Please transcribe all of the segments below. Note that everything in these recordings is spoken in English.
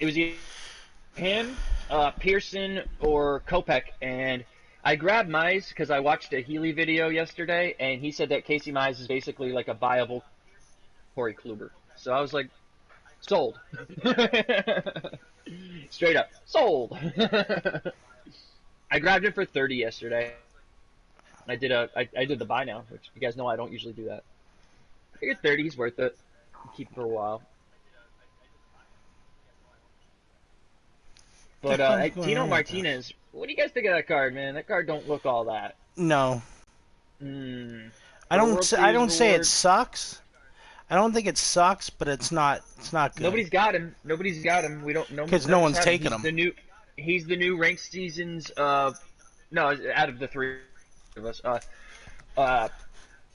was either him, Pearson, or Kopech, and I grabbed Mize because I watched a Healy video yesterday, and he said that Casey Mize is basically like a viable Corey Kluber. So I was like, sold. Straight up, sold. I grabbed him for 30 yesterday. I did the buy now, which you guys know I don't usually do that. I figured 30 is worth it. Keep him for a while. But Tino Martinez, what do you guys think of that card, man? That card don't look all that. No. I don't say it sucks. I don't think it sucks, but it's not good. Nobody's got him. Nobody's got him. We don't know. Because no one's taking him. He's the new ranked seasons. No, out of the three of us.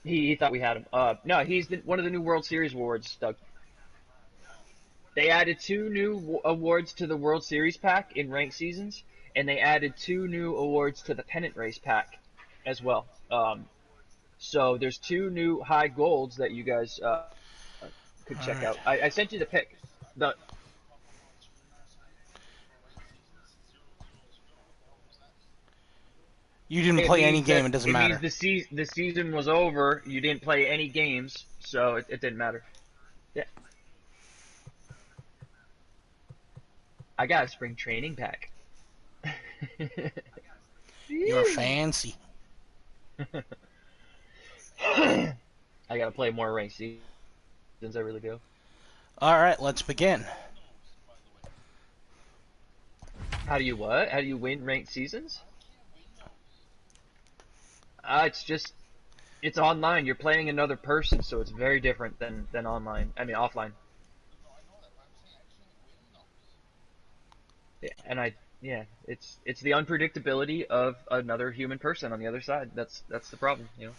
He thought we had him. No, he's one of the new World Series awards, Doug. They added 2 new awards to the World Series pack in ranked seasons, and they added 2 new awards to the pennant race pack as well. So there's 2 new high golds that you guys could check out. I sent you the pick. You didn't play any game. It doesn't matter. It means the season was over. You didn't play any games, so it didn't matter. Yeah. I got a spring training pack. You're fancy. I gotta play more ranked seasons. I really do. All right, let's begin. How do you what? How do you win ranked seasons? It's online. You're playing another person, so it's very different than online. I mean, offline. Yeah, it's the unpredictability of another human person on the other side. That's the problem, you know.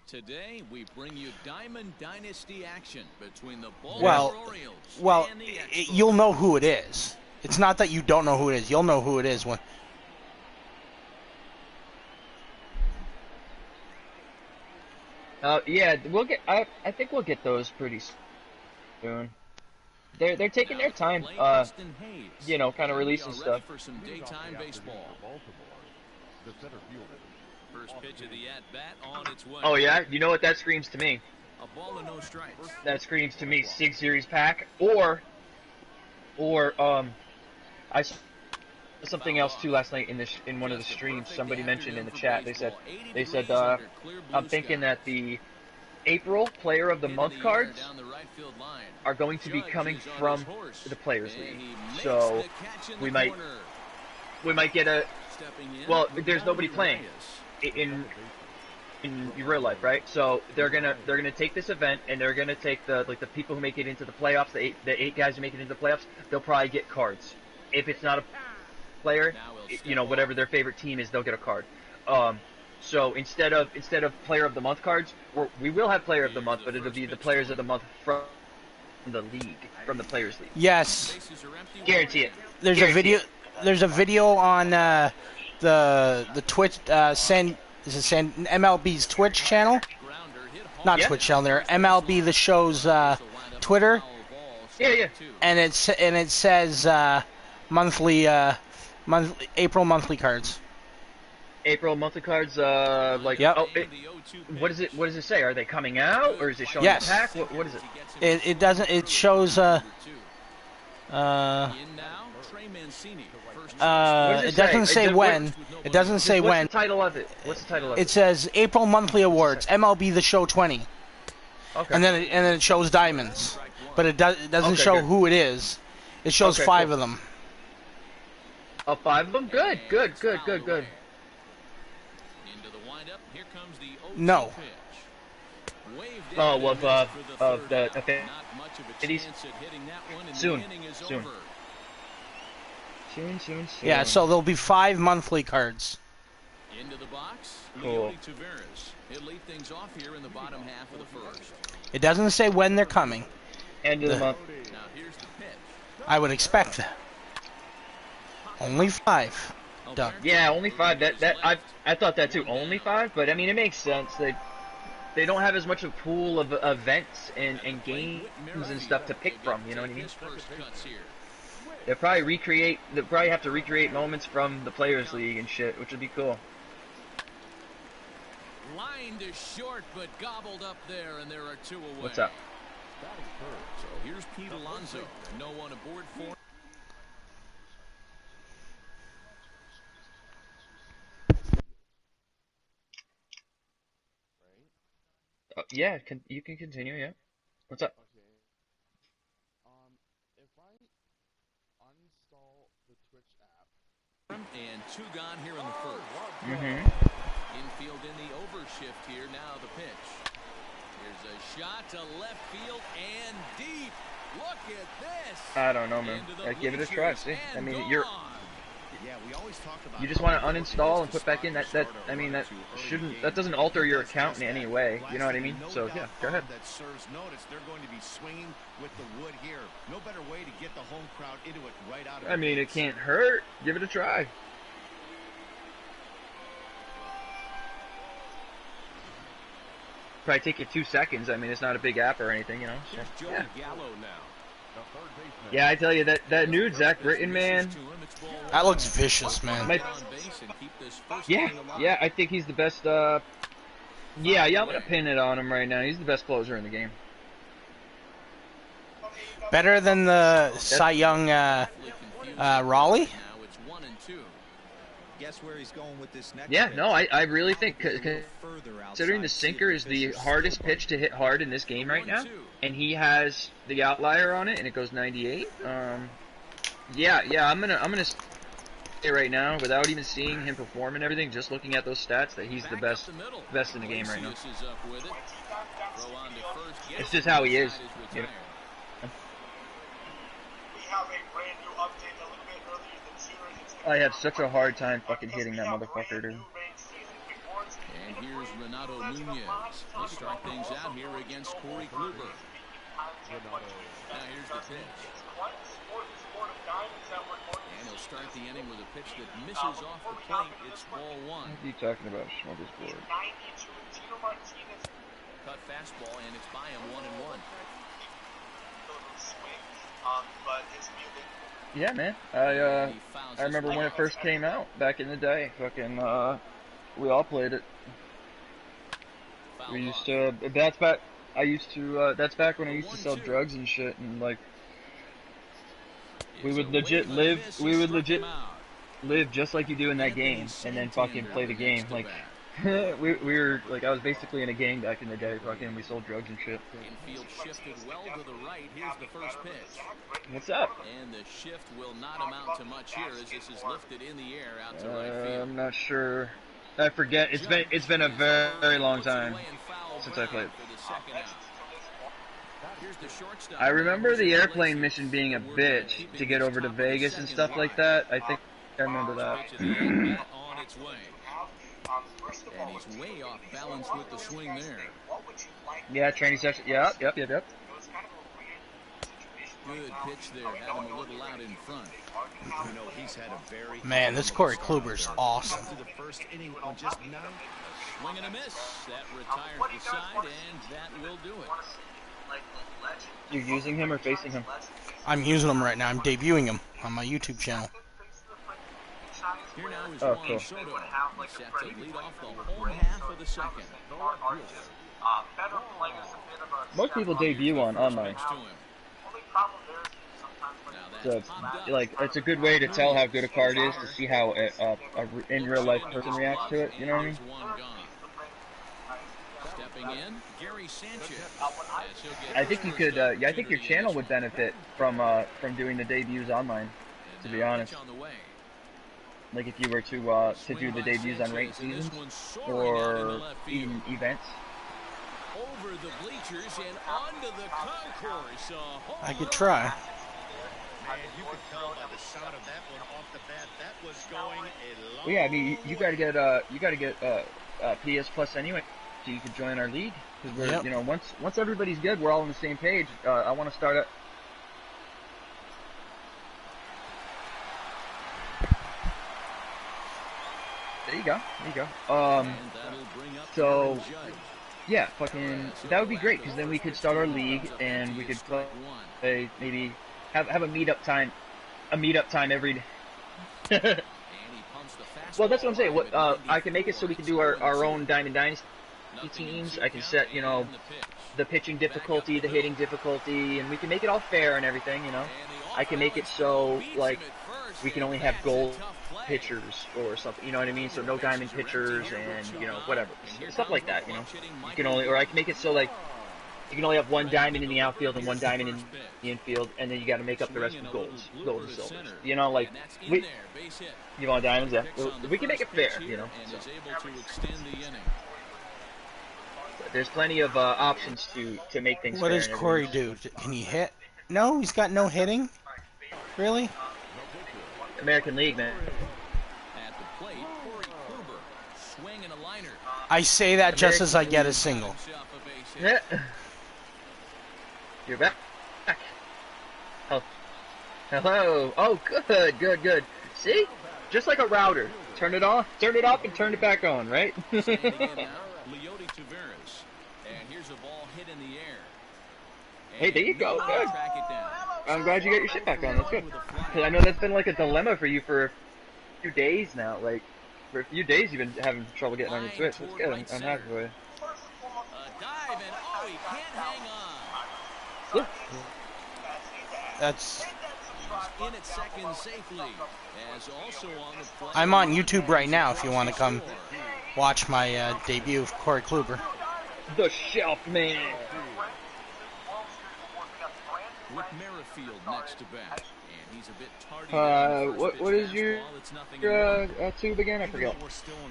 Today we bring you Diamond Dynasty action between the Baltimore Orioles and the Expos. You'll know who it is. It's not that you don't know who it is. You'll know who it is when. Yeah, we'll get. I think we'll get those pretty soon. They're taking their time. You know, kind of releasing stuff. For some daytime baseball. First pitch of the at-bat on its way. Oh yeah, you know what that screams to me? A ball and no strikes. That screams to me Sig Series pack, or I saw something else too last night in one of the streams. Somebody mentioned in the chat. They said I'm thinking that the April Player of the Month cards are going to be coming from the Players League. So we might get a. Well, there's nobody playing in real life, right? So they're gonna take this event and they're gonna take the people who make it into the playoffs, the eight guys who make it into the playoffs. They'll probably get cards. If it's not a player, you know, whatever their favorite team is, they'll get a card. So instead of Player of the Month cards, we will have Player of the Month, but it'll be the Players of the Month from the league, from the Players League. Yes, guarantee it. There's a video. There's a video on the Twitch MLB's Twitch channel, not Twitch channel. There, MLB the show's Twitter. Yeah. And it says April monthly cards. April monthly cards, like, yep. What does it say? Are they coming out, or is it showing the pack? What is it? It doesn't. It shows. It doesn't say when. It doesn't say when. What's the title of it? It says April monthly awards, MLB the Show 20. Okay. And then it shows diamonds, but it doesn't show who it is. It shows 5 of them. Oh, 5 of them? Good. No. Oh, of the cities? Soon. Yeah, so there'll be 5 monthly cards. Into the box. Cool. He'll lead things off here in the bottom half of the first. It doesn't say when they're coming. End of the month. Now here's the pitch. I would expect that. Only 5. Doug. Yeah, only 5. I thought that too. Only 5, but I mean it makes sense. They they don't have as much of a pool of events and games and stuff to pick from. You know what I mean? They'll probably have to recreate moments from the Players League and shit, which would be cool. Line to short, but gobbled up there, and there are 2 away. What's up? So here's Pete Alonso. No one aboard for. Yeah, you can continue. Yeah. What's up? If I uninstall the Twitch app. And 2 gone here in the first. Infield in the overshift here. Now the pitch. Here's a shot to left field and deep. Look at this. I don't know, man. Give it a try. See, I mean, you just want to uninstall and put back in. That doesn't alter your account in any way. You know what I mean? So yeah, go ahead. That serves notice. They're going to be swinging with the wood here. No better way to get the home crowd into it right out of. I mean, it can't hurt. Give it a try. Probably take you 2 seconds. I mean, it's not a big app or anything, you know. So, yeah. Yeah, I tell you that nude Zach Britton, man. That looks vicious, man. Yeah, I think he's the best. Yeah, I'm gonna pin it on him right now. He's the best closer in the game. Better than the Cy Young Raleigh? Guess where he's going with this next. Yeah, no, I really think, considering the sinker is the hardest pitch to hit hard in this game right now, and he has the outlier on it, and it goes 98. Yeah, I'm gonna say right now, without even seeing him perform and everything, just looking at those stats, that he's the best in the game right now. It's just how he is. You know? I have such a hard time fucking hitting that motherfucker, dude. And here's Renato Nunez. He'll start things out here against Corey Kluber. Now here's the pitch. And he'll start the inning with a pitch that misses off the plate. It's ball 1. What are you talking about, smorgasbord? Cut fastball, and it's by him 1-1. Yeah, man. I remember when it first came out back in the day. Fucking we all played it. We used to. That's back. That's back when I used to sell drugs and shit, and like we would legit live. We would legit live just like you do in that game, and then fucking play the game. Like we were like, I was basically in a gang back in the day. Fucking, we sold drugs and shit. Infield shifted well to the right. Here's the first pitch. What's up? And the shift will not amount to much here as this is lifted in the air out to right field. I'm not sure. I forget. It's been a very, very long time since I played. I remember the airplane mission being a bitch to get over to Vegas and stuff like that. I think I remember that. On its way. And he's way off balance with the swing there. Yeah, training session. Yep. Good pitch there. Had him a little out in front. You know, he's had a very Man, this Corey Kluber's awesome. the first inning on just 9. Swing and a miss. That retires the side, and that will do it. You're using him or facing him? I'm using him right now. I'm debuting him on my YouTube channel. Here now is Juan Soto. Set to lead off the home half of the second. Most people debut on online. So, like, it's a good way to tell how good a card is, to see how a in real life person reacts to it. You know what I mean? Stepping in, Gary Sanchez. I think you could. I think your channel would benefit from doing the debuts online. To be honest, like if you were to do the debuts on ranked seasons or even events. Over the bleachers and onto the concourse. I could try. Man, you could tell by the sound of that one off the bat, that was going a long Well, yeah, I mean, you gotta get PS Plus anyway, so you could join our league. Because we're, you know, once everybody's good, we're all on the same page. I want to start up. There you go. So Yeah, fucking, that would be great, because then we could start our league, and we could play, maybe, have a meetup time every day. Well, that's what I'm saying. What I can make it so we can do our own Diamond Dynasty teams. I can set, you know, the pitching difficulty, the hitting difficulty, and we can make it all fair and everything, you know. I can make it so, like, we can only have gold pitchers or something, you know what I mean? So no diamond pitchers and, you know, whatever. Stuff like that, you know. You can only, or I can make it so, like, you can only have one diamond in the outfield and one diamond in the infield, and then you got to make up the rest with gold and silvers. You know, like, you want diamonds? Yeah. We can make it fair, you know. So. There's plenty of options to make things What fair. does Corey do? Can he hit? No, he's got no hitting? Really? American League, man. At the plate, Corey Kluber, swing and a liner. I say that just as I get a single. Yeah. You're back. Oh. Hello. Oh, good. See? Just like a router. Turn it on, turn it off, and turn it back on, right? Hey, there you go. Good. I'm glad you got your shit back on. That's good. Because I know that's been like a dilemma for you for a few days now. Like, for a few days you've been having trouble getting on your Switch. That's good. I'm happy for you. Yeah. That's... I'm on YouTube right now if you want to come watch my debut of Corey Kluber. The Shelf Man. With Merrifield next to bat, and he's a bit tardy. What is your tube again? I forgot.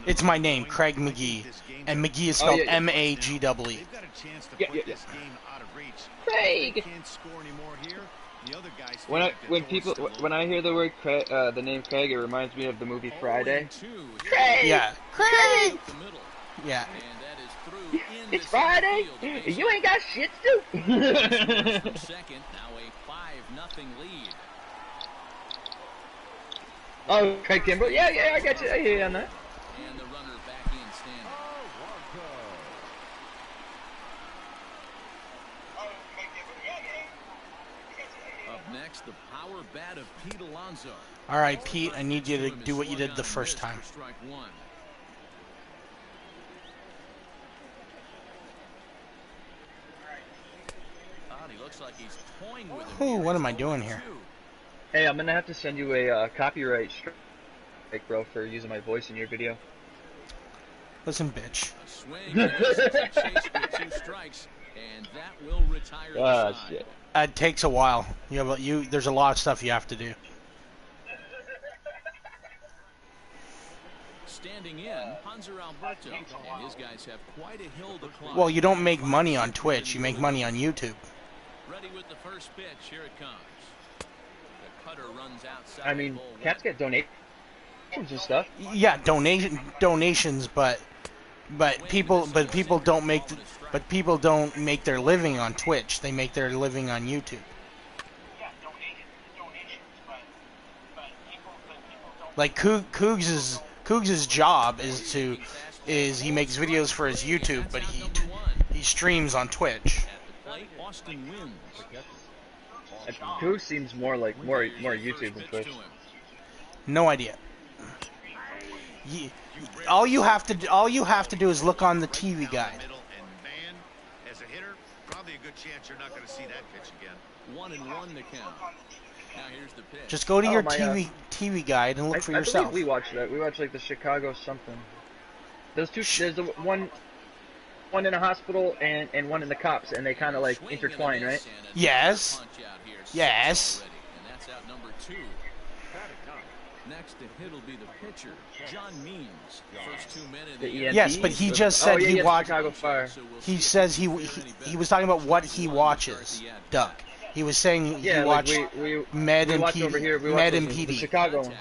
It's my name, Craig McGee, and McGee is spelled M-A-G-E-E. Yeah. Craig. When I hear the word Craig, the name Craig, it reminds me of the movie Friday. Craig. Yeah. Craig. Yeah. It's Friday. You ain't got shit to do. Second, now a 5-0 lead. Oh, Craig Kimbrell. Yeah, I got you. I hear you on that. And the runner back in standing. Up next, the power bat of Pete Alonso. All right, Pete, I need you to do what you did the first time. Strike one. Like he's toying with him. Ooh, what am I doing here? Hey, I'm gonna have to send you a copyright strike, bro, for using my voice in your video. Listen, bitch. A swing and a chase with 2 strikes, and that will retire the side. Shit. It takes a while. Yeah, but there's a lot of stuff you have to do. Standing in, Hanser Alberto, and his guys have quite a hill to climb. Well, you don't make money on Twitch. You make money on YouTube. Ready with the first pitch. Here it comes. The cutter runs outside. I mean, cats get donations and stuff. Yeah, donations, but people don't make their living on Twitch. They make their living on YouTube. Like Cougs' job is he makes videos for his YouTube, but he streams on Twitch. Austin wins. Cougs seems more YouTube than Twitch. No idea. All you have to do is look on the TV guide. As a hitter, probably a good chance you're not going to see that pitch again. 1-1 to count. Now here's the pitch. Just go to your TV guide and look for yourself. I believe we watched that. We watched like the Chicago something. There's the one in a hospital and one in the cops, and they kind of like intertwine, right? Yes. Yes. And that's out number 2. Next to hit will be the pitcher, John Means. First 2 men in the yes, but he just said he watched. Chicago Fire. He says he was talking about what he watches, Doug. He was saying he watched Med and PD. The Chicago one.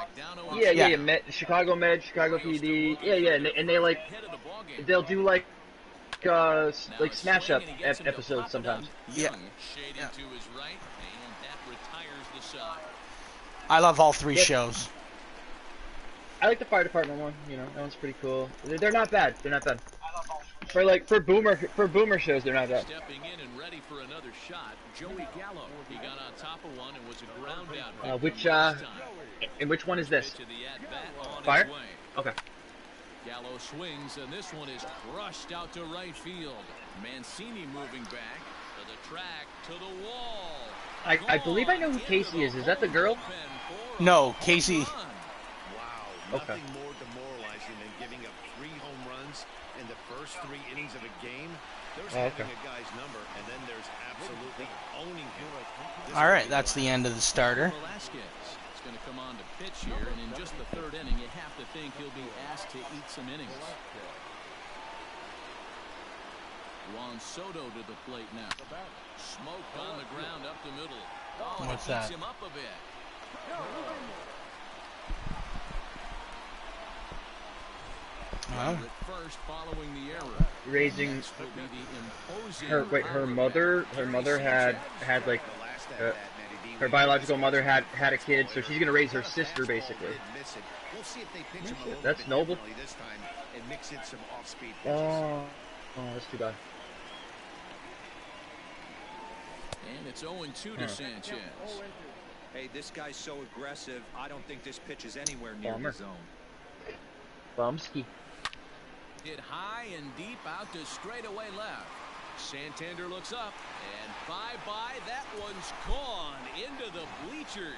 Yeah. Chicago Med, Chicago PD. Yeah, and they like they'll do like smash up episodes sometimes. Yeah. I love all 3 shows. I like the fire department one. You know, that one's pretty cool. They're not bad. For boomer shows, they're not that. Stepping in and ready for another shot, Joey Gallo. He got on top of one and was a ground out. Which one is this? Pitch of the at-bat on its Fire? way. Okay. Gallo swings, and this one is crushed out to right field. Mancini moving back to the track, to the wall. I believe I know who Casey is. Is that the girl? No, Casey. Wow, Okay. nothing more demoralizing than giving up 3 home runs in the first 3 innings of a game. There's having a guy's number, and then there's absolutely owning him. All right, that's the end of the starter. Velasquez is going to come on to pitch here, and in just the 3rd inning, you have to think he'll be asked to eat some innings. Juan Soto to the plate now. Smoke on the ground up the middle. Oh, What's it that? him up a bit. Huh? First, following the error. Raising Next will be the imposing her mother had like her biological mother had a kid, so she's gonna raise her sister basically. That's noble. Oh, that's too bad. And it's 0-2 to Sanchez. Hey, this guy's so aggressive. I don't think this pitch is anywhere near Bummer. the zone. Bumsky. Hit high and deep out to straightaway left. Santander looks up, and bye-bye, that one's gone into the bleachers.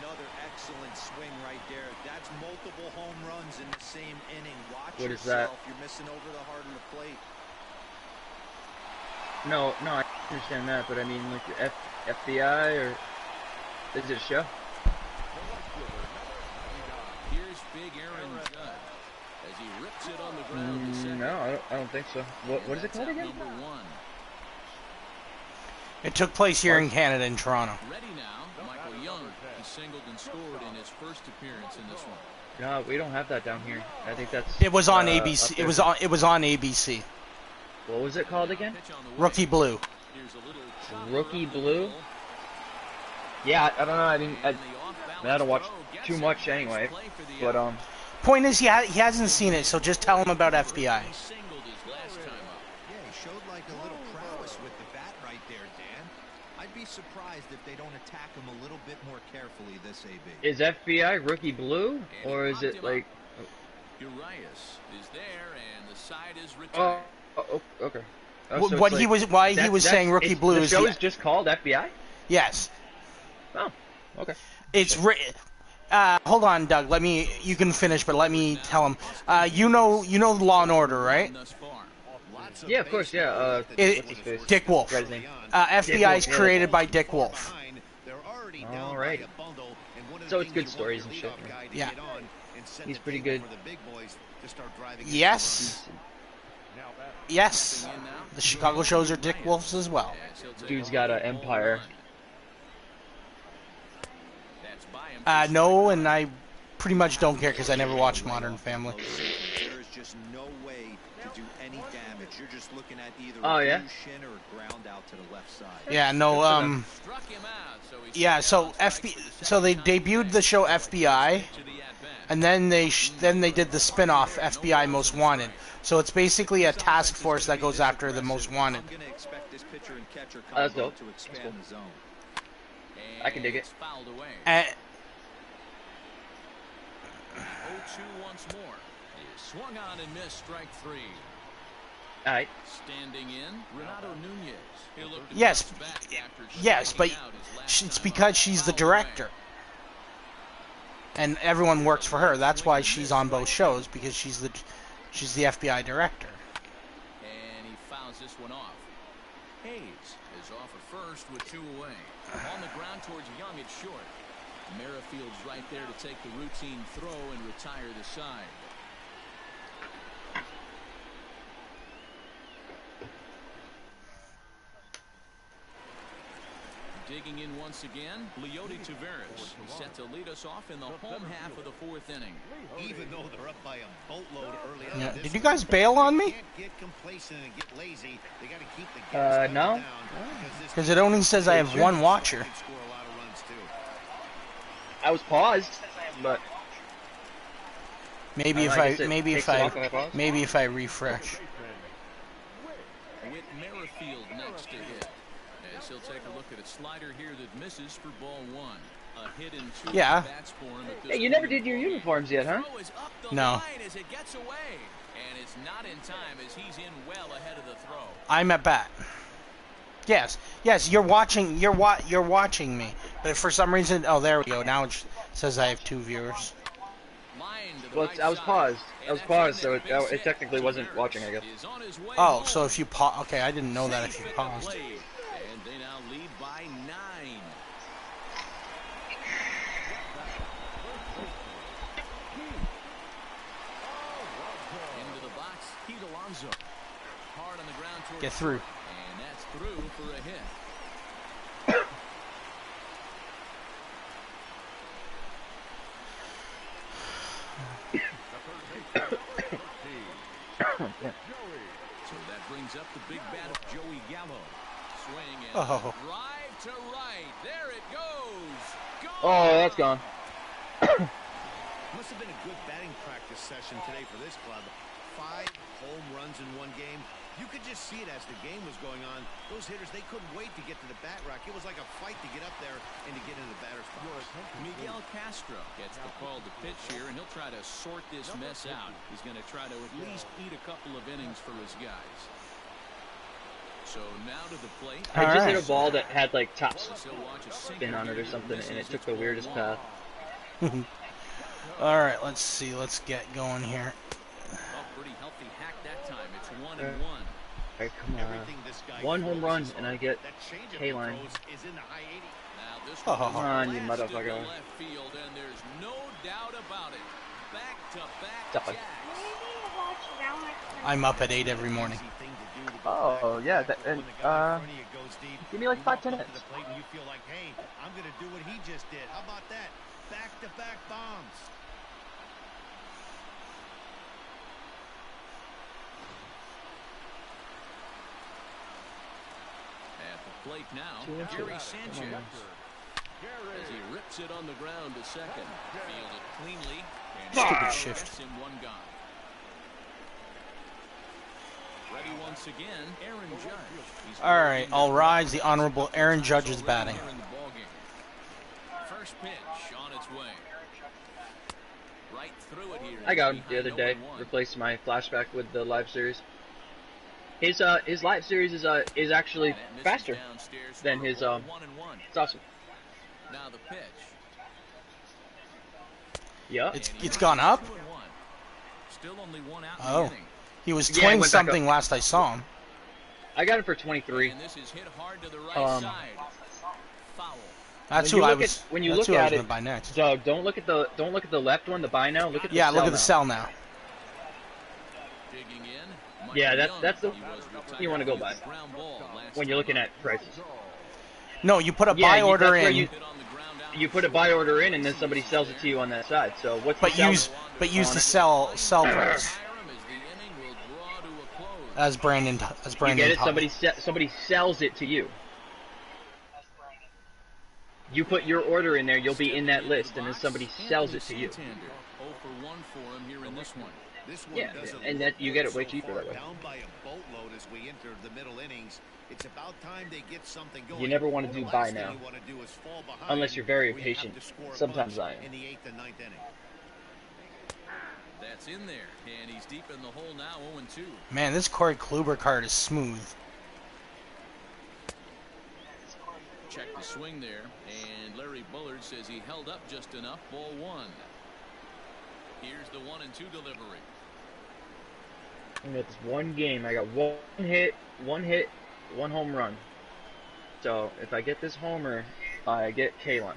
Another excellent swing right there. That's multiple home runs in the same inning. Watch What is yourself. that? You're missing over the heart of the plate. No, I understand that, but I mean, like FBI or is it a show? Here's big Aaron Judd as he rips it on the ground to second. No, I don't think so. What is it called again? Number 1. It took place here in Canada, in Toronto. Ready now, Michael Young. He singled and scored in his first appearance in this one. No, we don't have that down here. I think that's. It was on up ABC. there. It was on ABC. What was it called again? Pitch on the way. Rookie Blue. Here's a little chopper Rookie up the Blue? middle. Yeah, I don't know. I mean, And the off-balance I don't watch throw gets too it. much Nice anyway. play for the But out. Point is, he hasn't seen it, so just tell him about FBI. He singled his last time up. Yeah, he showed like a little prowess with the bat right there, Dan. I'd be surprised if they don't attack him a little bit more carefully this AB. is FBI Rookie Blue or is it like? Urias is there, and the side is Oh, retired. okay. So What it's he like- was, why he that- was that- saying Rookie it's- Blue the is show is just called FBI. yes. Oh, okay. It's hold on, Doug. You can finish, but let me tell him. You know Law and Order, right? Thus far. Yeah, of course. Yeah. It- What's his face? Dick Wolf. Forgot his name. FBI is Wolf, yeah. created by Dick Wolf. Alright. So it's good stories and shit. Yeah. He's pretty good. Yes. Yes. The Chicago shows are Dick Wolf's as well. Dude's got an empire. That's by him. No, and I pretty much don't care because I never watched Modern Family. There is just no way to do any damage. You're just looking at either Oh, a yeah? blue shin or a ground out to the left side. Yeah, no, Struck him out, so he's yeah, so so they debuted the show FBI, to the at-bat. and then they did the spin-off FBI Most Wanted. So it's basically a task force that goes after the most wanted. I'm gonna expect this pitcher and catcher That's combo dope. to That's expand cool. the zone. I can dig it. It's fouled away. And 0-2 once more. He swung on and missed, strike 3. All right. Standing in, Renato Nunez. He'll look to Yes, bounce back after yes, but striking out his last it's time because up. she's the Fouled away. director. And everyone works for her. That's why she's on both shows, because she's the FBI director. And he fouls this one off. Hayes is off at first with 2 away. On the ground towards Young, it's short. Merrifield's right there to take the routine throw and retire the side. Digging in once again, Leody Taveras. He's set to lead us off in the home half of the 4th inning. Even though they're up by a boatload early on. Yeah. this Did you one, guys bail on me? they can't get complacent and get lazy. They got to keep the gas pedal no. down Because it only says I have one watcher. Can score a lot of runs too. I was paused, but Maybe I guess it takes it off of my pause. maybe if I refresh. Whit Merrifield next to hit. As he'll take a look at a slider here that misses for ball one. A hit in two bats for him at this Hey, you never did your uniforms yet, huh? No. As it gets away. And it's not in time as he's in well ahead of the throw. I'm at bat. Yes, yes, you're watching. You're watching me. But for some reason, oh, there we go. Now it says I have 2 viewers. Well, I was paused. So it technically wasn't watching, I guess. Oh, so if you pause, okay, I didn't know that if you paused. And they now lead by 9. Into the box, Pete Alonso. Hard on the ground towards Get through. and that's through for a hit. So that brings up the big bat of Joey Gallo. Swing and drive to right. There it goes. Gone. Oh, that's gone. Must have been a good batting practice session today for this club. 5 home runs in one game. You could just see it as the game was going on. Those hitters, they couldn't wait to get to the bat rack. It was like a fight to get up there and to get into the batter's box. Miguel Castro gets the call to pitch here, and he'll try to sort this mess out. He's going to try to at least eat a couple of innings for his guys. So now to the plate. I just hit a ball that had like top spin on it or something, and it took the weirdest path. All right, let's see. Let's get going here. Pretty healthy hack that time. It's 1-1. All right, come on. 1 home run, and I get K-line. Come on, you motherfucker. Left field, and there's no doubt about it. Back-to-back Stop it. jacks. I'm up at 8 every morning. Oh, yeah, and, give me like 5-10 minutes. You feel like, hey, I'm going to do what he just did. How about that? Back-to-back bombs. At the plate now, Gary Sanchez. As he rips it on the ground to second. Fielded cleanly. And Stupid shift. gets him 1 gone. Ready once again, Aaron Judge. All right, all rise. The Honorable Aaron Judge is batting. First pitch on its way. Right through it here. I got him the other day. Replaced my flashback with the live series. His live series is actually faster than his It's awesome. Now the pitch. Yeah. It's gone up. Still only 1 out in Oh. the inning. He was Yeah, it 20 went back something up. last I saw him. I got him for 23. And this is hit hard to the right side. Foul. That's When who you I look was. at- when you that's look who I at was it- gonna buy next. Doug, don't look at the left one, the buy now. Look at the Yeah, sell look at the now. sell now. Digging in. Mike Yeah, Young. that's the He was retired you want to go with by a ground ball last when you're looking time at prices. No, you put a Yeah, buy you- order that's where in, you- up. Hit on the ground out. You put a buy order in, and then somebody sells it to you on that side. So what's the but sell? use the sell price, Hiram as the inning will draw to a close. as Brandon You get it? taught me. Somebody sells it to you. You put your order in there, you'll be in that list, and then somebody sells it to you. 0 for 1 for him here in this one. This one Yeah, doesn't and look that you get it good way so cheaper far. that way. Down by a boatload as we enter the middle innings. It's about time they get something going. You never want to The do last buy thing now, you want to do is fall behind unless you're very where you have patient. to score a Sometimes bunch I am. in the 8th and 9th inning. That's in there, and he's deep in the hole now, 0-2. Man, this Corey Kluber card is smooth. Check the swing there, and Larry Bullard says he held up just enough. Ball 1. Here's the 1-2 delivery. And it's one game. I got one hit, one home run. So if I get this homer, I get K-line.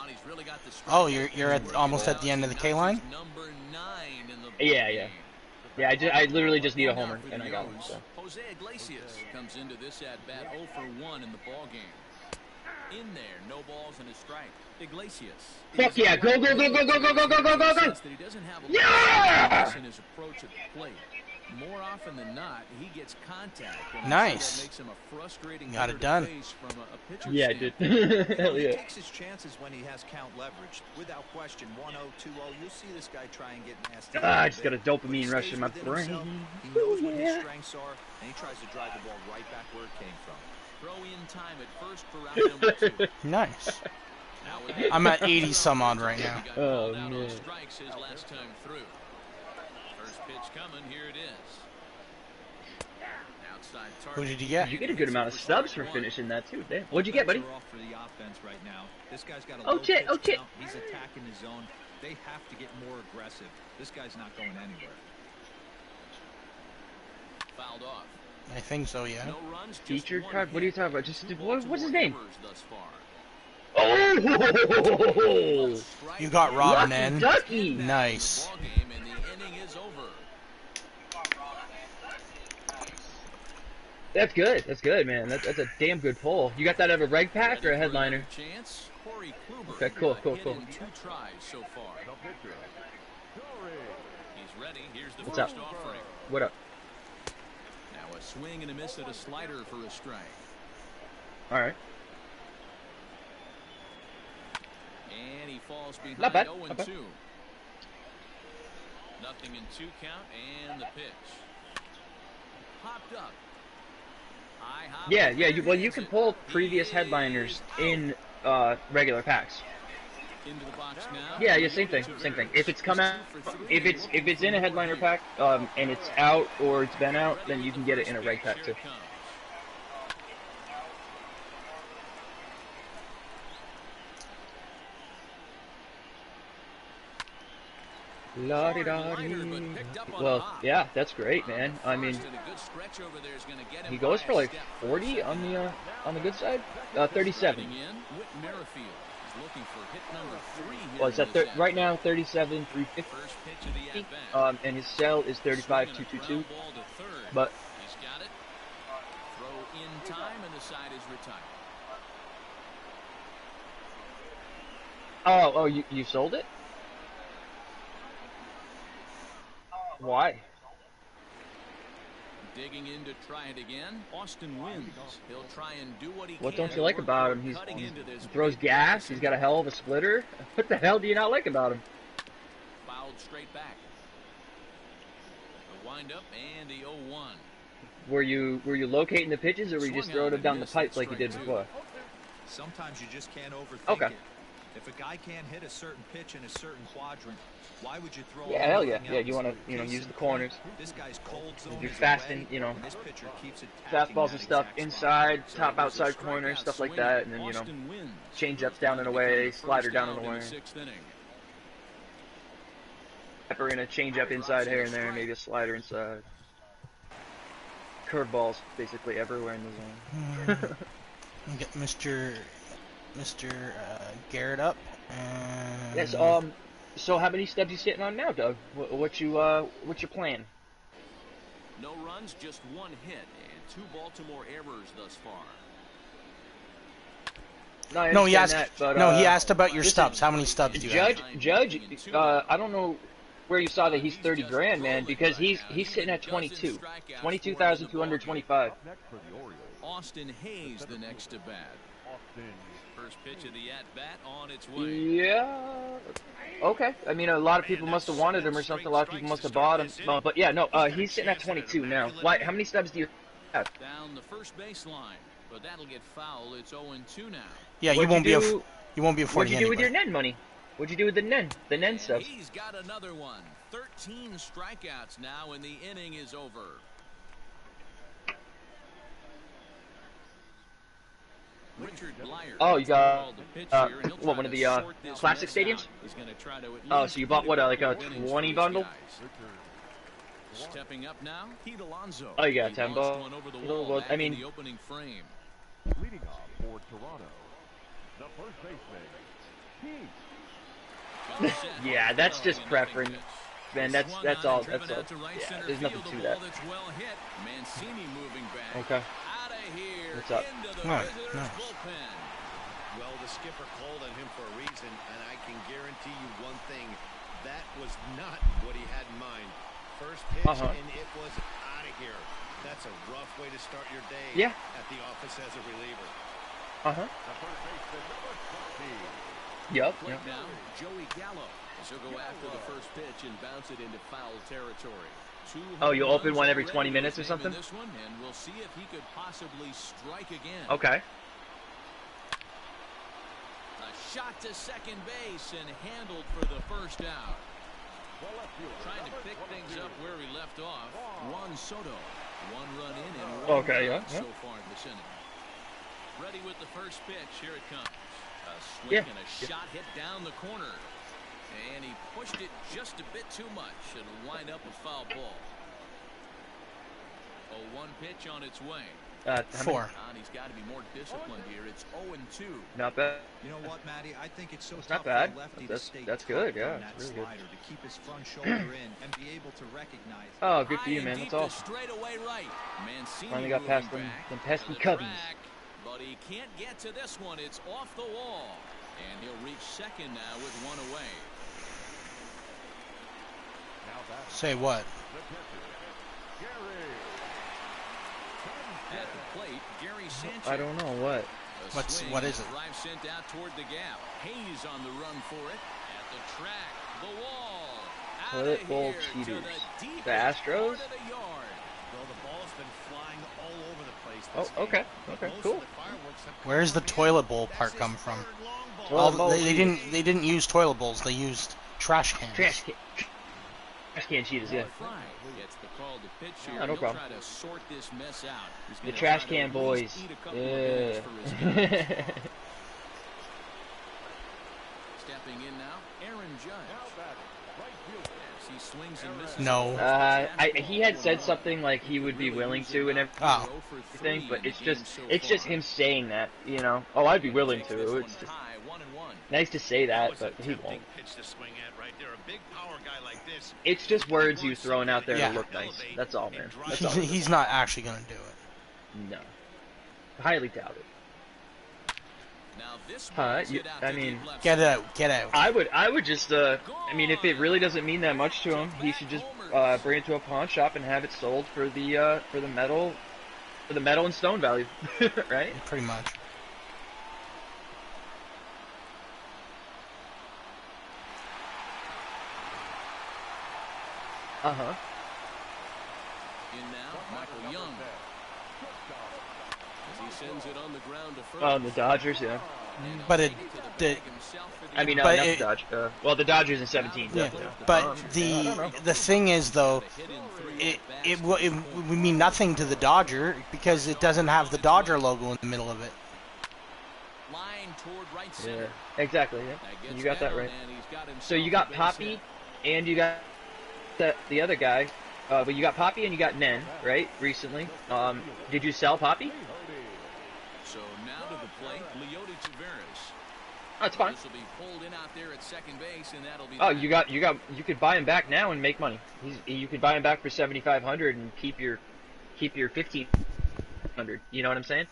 He's really got the Oh, you're almost at the end of the K line. Number 9 in the Yeah, yeah. Yeah, I literally just need a homer, and I got one. So. Jose Iglesias comes into this at bat 0 for 1 in the ball game. In there, no balls and a strike. Iglesias. Fuck yeah! Go, go, go, go, go, go, go, go, go, go, go! He doesn't have a Yeah! lot in his approach at the plate. More often than not, he gets contact. And Nice. that makes him a frustrating Got it hitter to done. face from a pitcher's Yeah, dude. standpoint. Hell He yeah. takes his chances when he has count leverage. Without question, 1-0, 2-0, you'll see this guy try and get nasty. I just got a But he dopamine rush stays in my within brain. himself. He knows what his Yeah. strengths are, and he tries to drive the ball right back where it came from. Throw in time at first for round number 2. Nice. Now with I'm at 80 some odd right now. He got Oh, called out on man. strikes his last time through. First pitch coming, here it is. Outside target. Who did you get? You get a good amount of stubs for finishing that too. Damn. What'd you get, buddy? Offense are off for the offense right now. This guy's got a Oh, low shit, pitch oh, shit. count. He's attacking his zone. They have to get more aggressive. This guy's not going anywhere. Fouled off. I think so, yeah. No runs, just Featured one card? What are you hit. talking about? Just Two what's his Baltimore name? errors thus far. Oh! You got Robin Lucky N. ducky. Nice. Ball game and the inning is over. That's good. That's good, man. That's a damn good pull. You got that out of a reg pack or a headliner? Chance. Corey Kluber. Okay, cool, cool, hit cool. in 2 tries so far. He's ready. Here's the What's first up? offering. What up? Now a swing and a miss at a slider for a strike. All right. And he falls behind Not bad, 0 not and bad. 2. Nothing in 2 count and the pitch. Popped up. High hop. Yeah, yeah. Well, There you is can it. pull He previous is headliners out. in regular packs. Into the box now. Yeah, yeah. Same thing. Same thing. If it's come out, if it's in a headliner pack, and it's out or it's been out, then you can get it in a reg pack too. La-di-da-di. Well, yeah, that's great, man. I mean, he goes for like 40 on the good side. 37. Well, it's at right now 37 350. And his sell is 35 222. But he's got it. Throw in time, and the side is retired. oh, you sold it? Why? Digging in to try it again. Austin wins. He'll try and do what he What can. don't you like Work about hard him? cutting into this He throws big gas. pitch. He's got a hell of a splitter. What the hell do you not like about him? Fouled straight back. A wind up and the 0-1. Were you locating the pitches, or were you just throwing them down the pipe like you did before? Sometimes you just can't overthink Okay. it. If a guy can't hit a certain pitch in a certain quadrant, why would you throw? Yeah, hell yeah, everything yeah. else? You want to, Case use in the point, corners. This guy's cold zone You're is fasting, away, you know, and this pitcher keeps attacking fastballs that and stuff exact spot. inside, So top here's a outside corner, strikeout stuff like swinging. that, and then Austin wins. change ups down and Trying to away, become the slider first down out and in away. the 6th inning. Pepper in a change up inside here and there, maybe a slider inside. Curveballs basically everywhere in the zone. Get Mr. Garrett up. And Yes. So how many stubs you sitting on now, Doug? What's your plan? No runs, just 1 hit, and 2 Baltimore errors thus far. I No, he understand asked. that, but, No, he asked about your listen, stubs. How many stubs do you have? Judge, I don't know where you saw that he's 30 grand, man, because he's sitting at 22,225. Austin Hayes the next to bat. First pitch of the at-bat on its way. Yeah. Okay. I mean, a lot of people must have wanted him or something. A lot of people must have bought him. But yeah, no. He's sitting at 22 now. Why? How many stubs do you have? Down the first baseline, but that'll get foul. It's 0-2 now. Yeah, you What'd won't you be. do- You won't be What'd affording you do with your anybody. Nen money? What'd you do with the Nen? The Nen And stuff. he's got another one. 13 strikeouts now, and the inning is over. Richard Bleier. Oh, you got, called the pitch here, and he'll what, try one of to the, sort this classic mess stadiums? out. He's gonna try to at Oh, least so you bought get what, like a couple innings 20 for these bundle? guys. Stepping up now, Pete Alonso. Oh, you got He 10 launched bucks. one over the Well, wall back I mean- in the opening frame. Leading off for Toronto, the first baseman, Pete. Yeah, that's just preference. Man, that's all. That's all. Yeah, Yeah, there's nothing to that. Well hit. Mancini moving back. Okay. Out of here. What's up? Into the Nice, visitors' nice. bullpen. Well, the skipper called on him for a reason, and I can guarantee you one thing. That was not what he had in mind. First pitch, Uh-huh. and it was out of here. That's a rough way to start your day. Yeah. At the office as a reliever. Uh-huh. The first baseman, number 20. Yep. Plate now, Joey Gallo. She'll go after the first pitch and bounce it into foul territory. Oh, you'll open one every 20 minutes or something? This one, and we'll see if he could possibly strike again. Okay. A shot to second base and handled for the first out. Trying to pick things up where we left off. Juan Soto. One run in and one Okay, run yeah. so far in this inning. Ready with the first pitch. Here it comes. A swing Yeah. and a shot hit down the corner. And he pushed it just a bit too much. It'll wind up a foul ball. Oh, one pitch on its way. How many? 4. And he's got to be more disciplined here. It's 0-2. Not bad. You know what, Matty? I think it's so It's tough not bad. for a lefty That's- to stay that's tough good, yeah, on that it's really good. slider, to keep his front shoulder in and be able to recognize. Oh, good for you, High man. and That's deep to awesome. straightaway right. Mancini Finally got moving past them back pesky to the Cubbies. track, but he can't get to this one. It's off the wall. And he'll reach second now with one away. Say what? At the plate, Gary Sanchez. I don't know what. A What swing is and it? a drive sent out toward the gap. Hayes on the run for it. At the track, the wall. Toilet Outta bowl here to cheaters. the deepest The Astros? part of the yard. Well, the ball's been flying all over the place Oh, this game, okay. but Okay, most of cool. the fireworks have come Where's the from him. toilet bowl That's part his come from? third long ball. Toilet Oh, bowl they cheaters. didn't use toilet bowls. They used trash cans. Trash can cheaters, yeah. Fry gets the call to pitch here. Oh, no He'll problem. try to sort this mess out. He's The gonna trash try to can at boys. least eat a couple of innings for his guys. Yeah. Stepping in now, Aaron Judge. As he swings and misses. No. He had said something like he would be willing to and Oh. everything, but it's just him saying that, you know. Oh, I'd be willing to. It's just nice to say that, but he won't. Pitch to swing at right there. A big power guy like this. It's just words you throwing out there Yeah. to look nice. That's all, man. That's all. He's not actually gonna do it. No. Highly doubt it. Now this I mean, Get out. Get out. I would just, I mean, if it really doesn't mean that much to him, he should just bring it to a pawn shop and have it sold for the metal and stone value, right? Pretty much. Uh-huh. in now, Michael Young. As he sends it on the ground to first. Oh, and the Dodgers, yeah. But To the the bag himself for the I mean, no, But not it- the Dodgers. Well, the Dodgers in 17. yeah, Definitely. but I don't know. the thing is though, it would mean nothing to the Dodger because it doesn't have the Dodger logo in the middle of it. line toward right Yeah, center. exactly. Yeah. That gets You got that down, right. and he's got So you himself got a base Poppy, hit. and you got the other guy. But you got Poppy and you got Nen, right? Recently. Did you sell Poppy? So now to the plate, Leody Taveras. Oh, it's fine. This will be pulled in out there at second base, and that'll be. Oh, that. you could buy him back now and make money. You could buy him back for 7,500 and keep your 1,500. You know what I'm saying?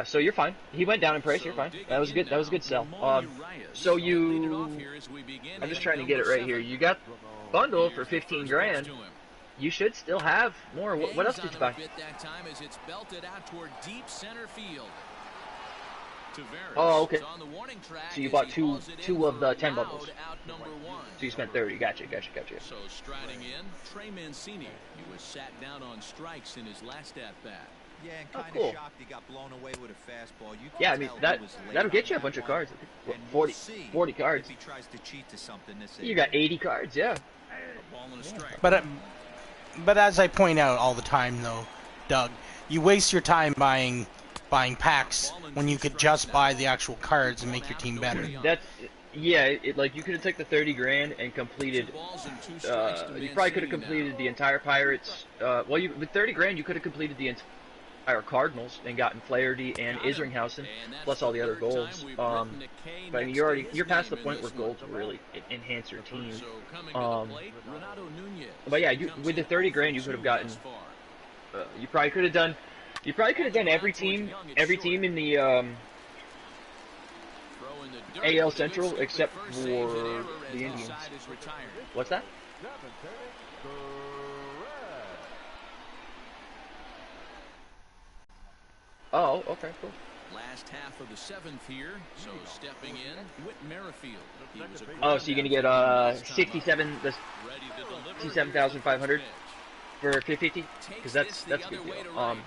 So you're fine. He went down in price. So You're fine. digging That was in good. That was a now, good sell. Ramon Urias. So Lead it you. off here as we begin I'm just inning trying to get it number right here. 7. You got bundle for Here's the 15 first grand. pitch to him. You should still have more. What else Hangs did you on buy? to the bit that time as it's belted out toward deep center field. Taveras Oh, okay. is on the warning track So you as bought he two hauls it two in of for the 10 loud bundles. out number 1. So you spent 30. Gotcha. So striding in, Trey Mancini. He was sat down on strikes in his last at bat. Yeah, and Oh, kind cool. of shocked he got blown away with a fastball. You can Yeah, I mean tell he that was late that'll on get you a that bunch of one. cards. And 40, we'll see 40 cards. if he tries to cheat to something this You got 80 cards. Yeah. A ball and a strike. But as I point out all the time though, Doug, you waste your time buying packs when you could just buy the actual cards and make your team better. That's like you could have took the 30 grand and completed. Two balls and 2 strikes to You probably could have Mancini completed now. the entire Pirates. With 30 grand, you could have completed the entire Cardinals and gotten Flaherty and Isringhausen, And that's plus all the other third time goals. we've written a K But I mean, next you're to his past the name in point where this one. gold will really enhance your team. So coming to the Um, plate, Renato Nunez. but yeah, Comes with the in 30 grand, you 0 could have for gotten. 2 thus far. You probably could have done. You probably could have done every team in the Throw in the dirt AL with a good Central scoop at except first, saves an for error as the his Indians. side is retired. What's that? Seventh inning, correct. Oh, okay, cool. Last half of the seventh here, so stepping in, Whit Merrifield. He was a Oh, so you're gonna get 67 ready to deliver. 67,500 for 50? Because that's a good deal.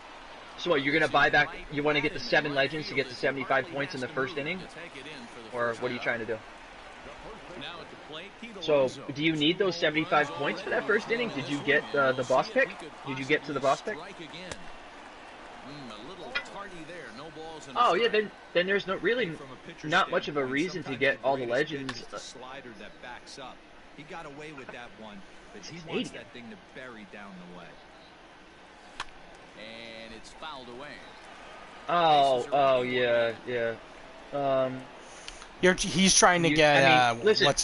So what, you're gonna buy back? You want to get the 7 legends to get to 75 points in the first inning, or what are you trying to do? So, do you need those 75 points for that first inning? Did you get the boss pick? Did you get to the boss pick? Oh yeah, then there's not much of a reason to get all the legends. Slider that backs up. He got away with that one, but he wants that thing to bury down the way. And it's fouled away. Oh yeah. He's trying to get. I mean, listen.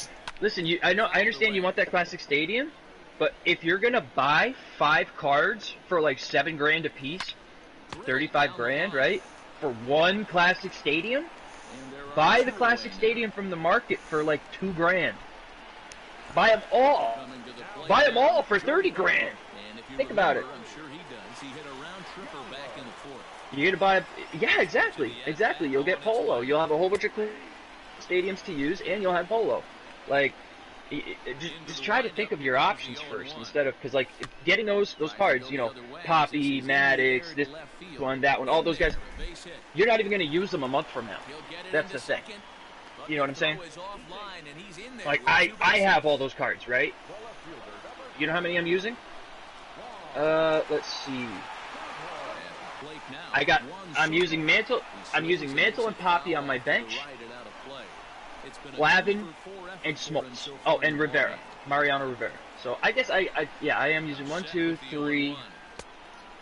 I understand you want that classic stadium, but if you're gonna buy 5 cards for like $7 a piece, 35 grand, right? For one classic stadium, buy the classic stadium from the market for like $2 Buy them all. Buy them all for 30 grand. Think about it. You're gonna buy, yeah, exactly. You'll get Polo. You'll have a whole bunch of stadiums to use, and you'll have Polo. Like, just try to think of your options first instead of, because like getting those cards, you know, Poppy, Maddox, this one, that one, all those guys, you're not even gonna use them a month from now. That's the thing. You know what I'm saying? Like I have all those cards, right? You know how many I'm using? Let's see. I'm using Mantle and Poppy on my bench. Glavin and Smoltz. Oh, and Rivera. Mariano Rivera. So I guess I am using 1, 2, 3.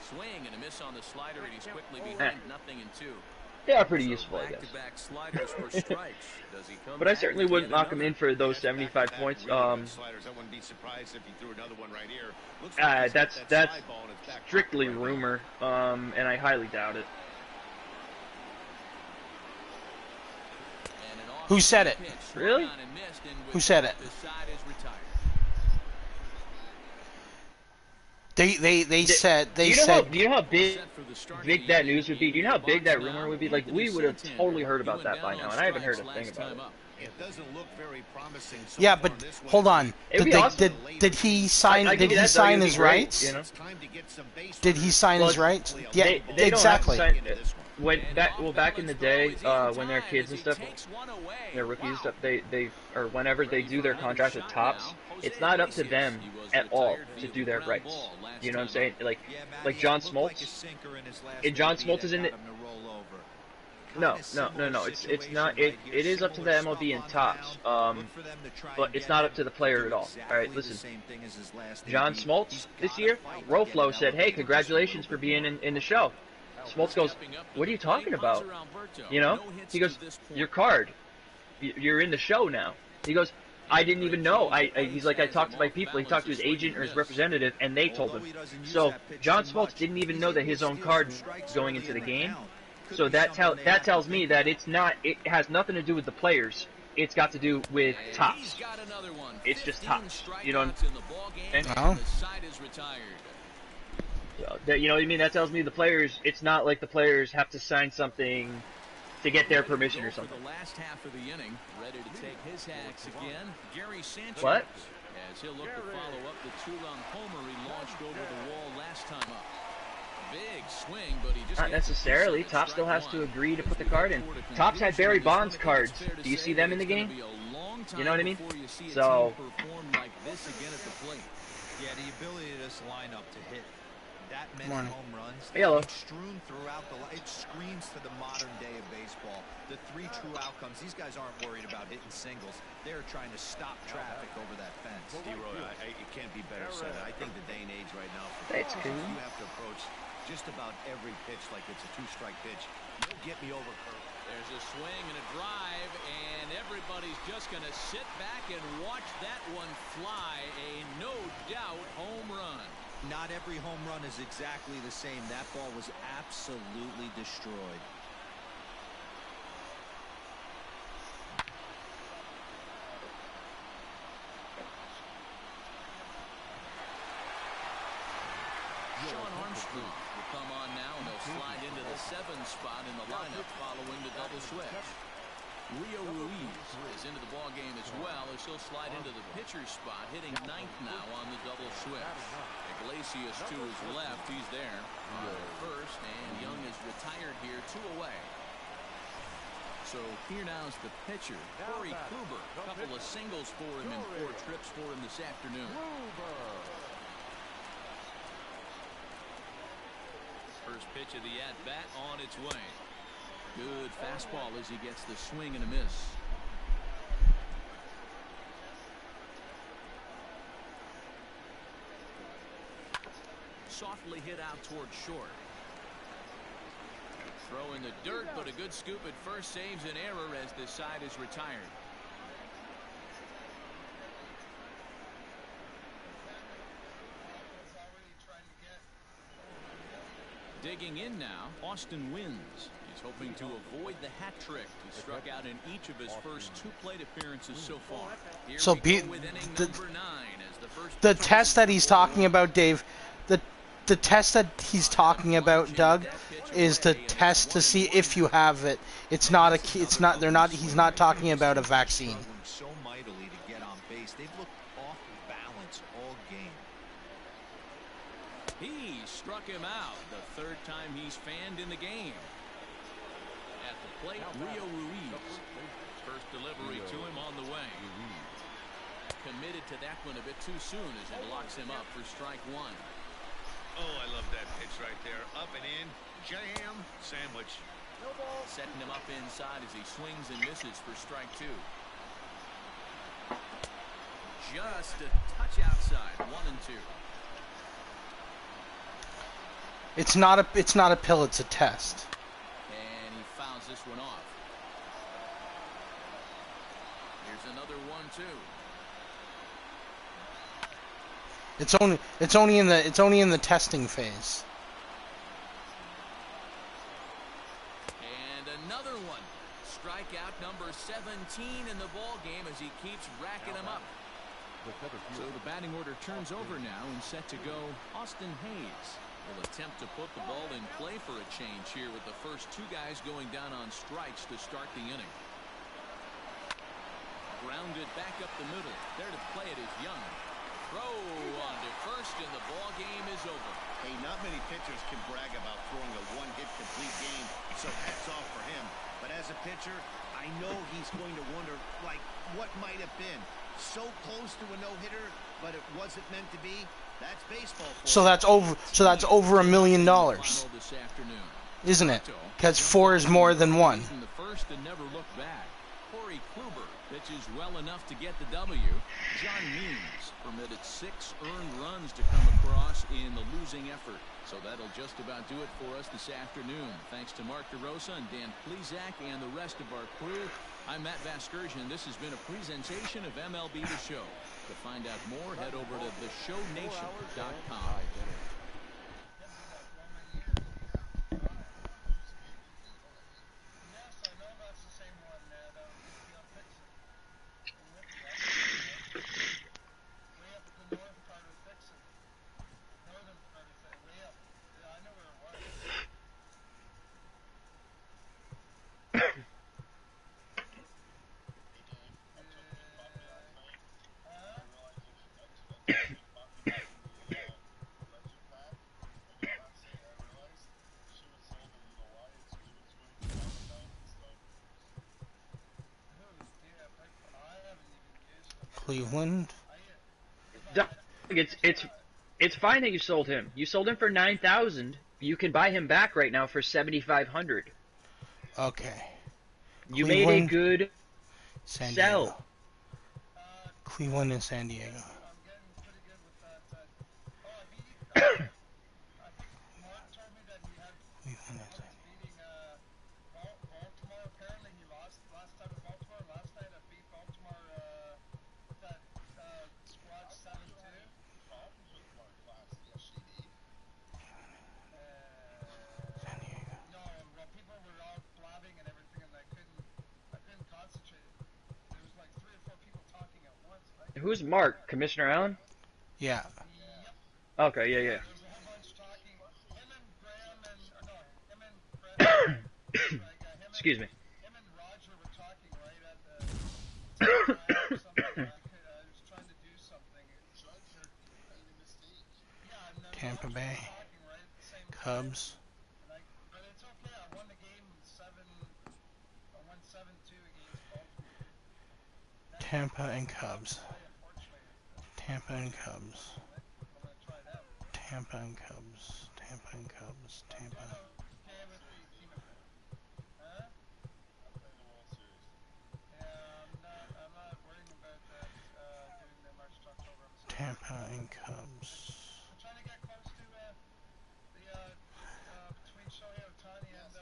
Swing and a miss on the slider, and he's quickly behind 0-2. They are pretty useful, I guess. But I certainly wouldn't knock him in for those 75 points. That's strictly rumor, and I highly doubt it. Who said it? Really? Who said it? They said. Do you know how big that news would be? Do you know how big that rumor would be? Like, we would have totally heard about that by now, and I haven't heard a thing about it. It doesn't look very promising. Yeah, but hold on. Did he sign? Did he sign his rights? You know? Did he sign his rights? Yeah, they exactly. Back in the day, when they're kids and stuff, they're rookies and stuff, or whenever they do their contract with Topps, it's not up to them at all to do their rights. You know what I'm saying? Like John Smoltz. And John Smoltz is in it. No. It's not. It is up to the MLB and Topps. But it's not up to the player at all. All right, listen. John Smoltz this year, Roflo said, "Hey, congratulations for being in the show." Smoltz goes, "What are you talking about?" You know? He goes, "Your card. You're in the show now." He goes, "I didn't even know." He's like, "I talked to my people." He talked to his agent or his representative, and they told him. So John Smoltz didn't even know that his own card was going into the game. So that tells me that it has nothing to do with the players. It's got to do with Topps. It's just Topps. You know what I'm saying? Oh. You know what I mean? That tells me the players. It's not like the players have to sign something to get their permission or something. The last half of the inning, ready to take his hacks again. Gary Sanchez. What? As he'll look to follow up the 2-run homer he launched over the wall last time up. Big swing, but he just not necessarily. Topps still has to agree to put the card in. Topps had Barry Bonds cards. Do you see them in the game? You know what I mean? So. Yeah, the ability of this lineup to hit that many home runs. Hello. Strewn throughout it screams to the modern day of baseball. The 3 true outcomes. These guys aren't worried about hitting singles. They're trying to stop traffic over that fence. D-Roy, it can't be better said. I think the day and age right now, That's cool. You have to approach just about every pitch like it's a 2-strike pitch. You'll get me over curve. There's a swing and a drive, and everybody's just going to sit back and watch that one fly. A no doubt home run. Not every home run is exactly the same. That ball was absolutely destroyed. second spot in the lineup following the double switch. Rio Ruiz is into the ball game as well as he'll slide into the pitcher's spot, hitting ninth now on the double switch. Iglesias to his left, he's there on first, and Young is retired here, 2 away. So here now is the pitcher, Corey Kluber. A couple of singles for him and 4 trips for him this afternoon. First pitch of the at-bat on its way. Good fastball as he gets the swing and a miss. Softly hit out toward short. Throw in the dirt, but a good scoop at first saves an error as this side is retired. Digging in now, Austin Wins. He's hoping to avoid the hat trick. He struck out in each of his first 2 plate appearances so far. Here So the test that he's talking about, Dave, the test that he's talking about, Doug, is the test to see if you have it. It's not a. It's not. They're not. He's not talking about a vaccine. So mightily to get on base. They've looked off balance all game. He struck him out the 3rd time he's fanned in the game. At the plate, Rio Ruiz. First delivery to him on the way. Committed to that one a bit too soon as it locks him up for strike 1. Oh, I love that pitch right there. Up and in, jam, sandwich. Setting him up inside as he swings and misses for strike 2. Just a touch outside, 1 and 2. It's not a pill. It's a test. And he fouls this one off. Here's another 1-2. It's only in the testing phase. And another one. Strikeout number 17 in the ball game as he keeps racking them up. So the batting order turns over now and set to go Austin Hayes. Will attempt to put the ball in play for a change here with the first 2 guys going down on strikes to start the inning. Grounded back up the middle. There to play it is Young. Throw on to first, and the ball game is over. Hey, not many pitchers can brag about throwing a 1-hit complete game, so hats off for him. But as a pitcher, I know he's going to wonder, like, what might have been. So close to a no-hitter, but it wasn't meant to be. That's baseball. So that's over. So that's over $1 million, isn't it? Because 4 is more than 1. The first and never look back. Corey Kluber pitches well enough to get the W. John Means permitted 6 earned runs to come across in the losing effort. So that'll just about do it for us this afternoon. Thanks to Mark DeRosa and Dan Plezak and the rest of our crew. I'm Matt Vasgersian. This has been a presentation of MLB The Show. To find out more, head over to theshownation.com. Cleveland. It's fine that you sold him. You sold him for $9,000. You can buy him back right now for $7,500. Okay. You made a good San sell. Diego. Cleveland and San Diego. Cleveland and San Diego. Who's Mark? Commissioner Allen? Yeah. Okay, yeah. Excuse me. Him and Roger were talking right at the same time or something. I was trying to do something. Judge made a mistake. Yeah, and then Tampa Roger Bay. was talking right at the same time. Cubs. But it's okay. I won the game 7. I won 7-2 against Baltimore. Tampa and Cubs. Unfortunately, Tampa and Cubs. I'm gonna try them. Tampa and Cubs. Tampa and Cubs. Tampa. Okay, with the team of huh? I'm playing the World Series. Yeah, I'm not worrying about that. Doing the March to October. Tampa and Cubs. I'm trying to get close to the between Shohei Ohtani and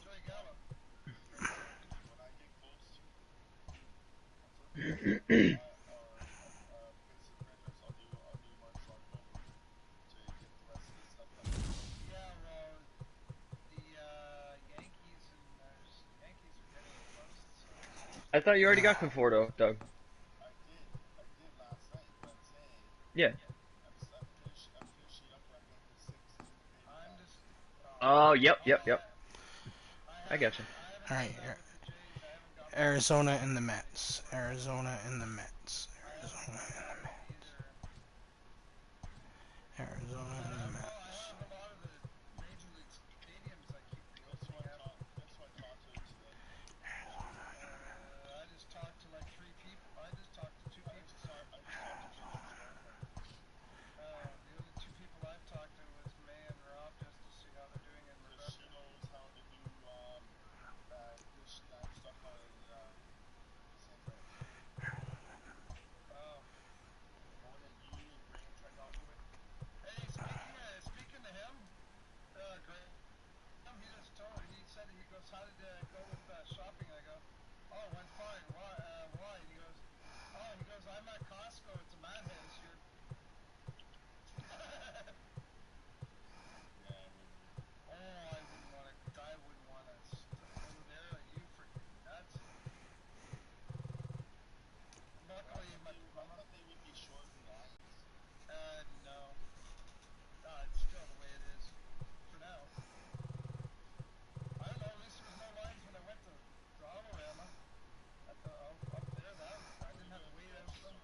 Joey Gallo. When I get close to I'll do March to October to get the rest of the stuff done. Yeah, well, the Yankees are getting close. So. I thought you already got Conforto, Doug. I did last night, but I'm saying. Yeah. I'm finishing up where I'm getting the 6th. I'm just. Oh, yep. I got you. All right. Arizona and the Mets. Arizona and the Mets. Arizona and the Mets. Arizona and the Mets. A lot of the major league stadiums I keep thinking that's what I talked to today. I just talked to like 3 people. I just talked to 2 people. The other 2 people I've talked to was May and Rob just to see how they're doing in Rebecca. She knows how to do this stuff on the same way. Oh. More than you and Graham tried talking with. Hey, speaking to him, Graham, he just told me, he said, he goes, how did it go with shopping? I go, oh, it went fine. Why? He goes, I'm at Costco. It's a madhouse here. Yeah, I wouldn't want to go there. You freaking nuts. Luckily, I thought they would be short in lines. No. It's still the way it is for now. I don't know, at least there was no lines when I went to Autorama. Up there, I didn't have to wait out for them.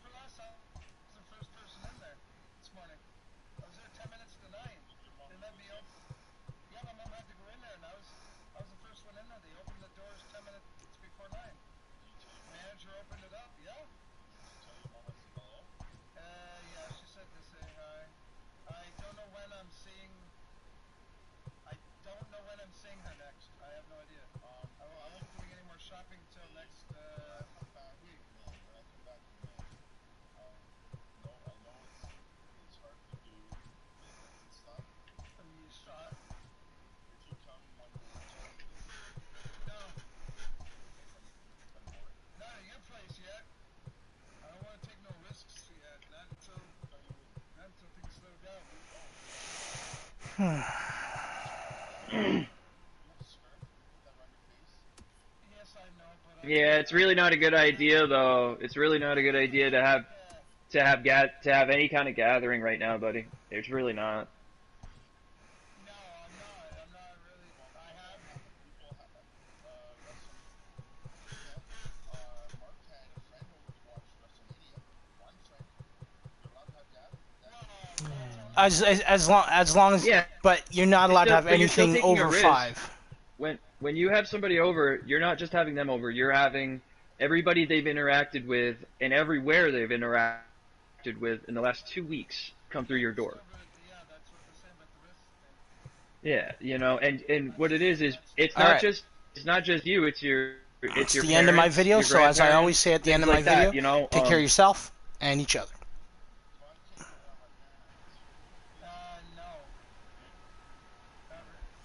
For last time, I was the first person in there this morning. I was there 10 minutes to 9. They let me open. Yeah, my mom had to go in there, and I was the first one in there. They opened the doors 10 minutes before 9. Manager opened it up, yeah. Tell your mom I said hello? Yeah, she said to say hi. I don't know when I'm seeing her next. I have no idea. I won't be doing any more shopping until next week. When I come back in May. No, I know it's hard to do business and stuff. From you shop. If you come one day or two. No. Not at your place yet. I don't want to take no risks yet. Not until things slow down. Yes, I know, but Yeah, it's really not a good idea, though. It's really not a good idea to have any kind of gathering right now, buddy. It's really not. No, I'm not really. I have people Mark had a friend over to watch WrestleMania. One friend. You're allowed to have gathering. As long as, Yeah. but you're not allowed to have But you're still anything taking a over risk. 5. When you have somebody over, you're not just having them over. You're having everybody they've interacted with and everywhere they've interacted with in the last 2 weeks come through your door. Yeah, that's what they're saying about the risk thing. Yeah, and what it is it's All not right. just you. It's your It's your the end of my parents, video, your so as I grandparents, always say at the end of my things like video, that, take care of yourself and each other.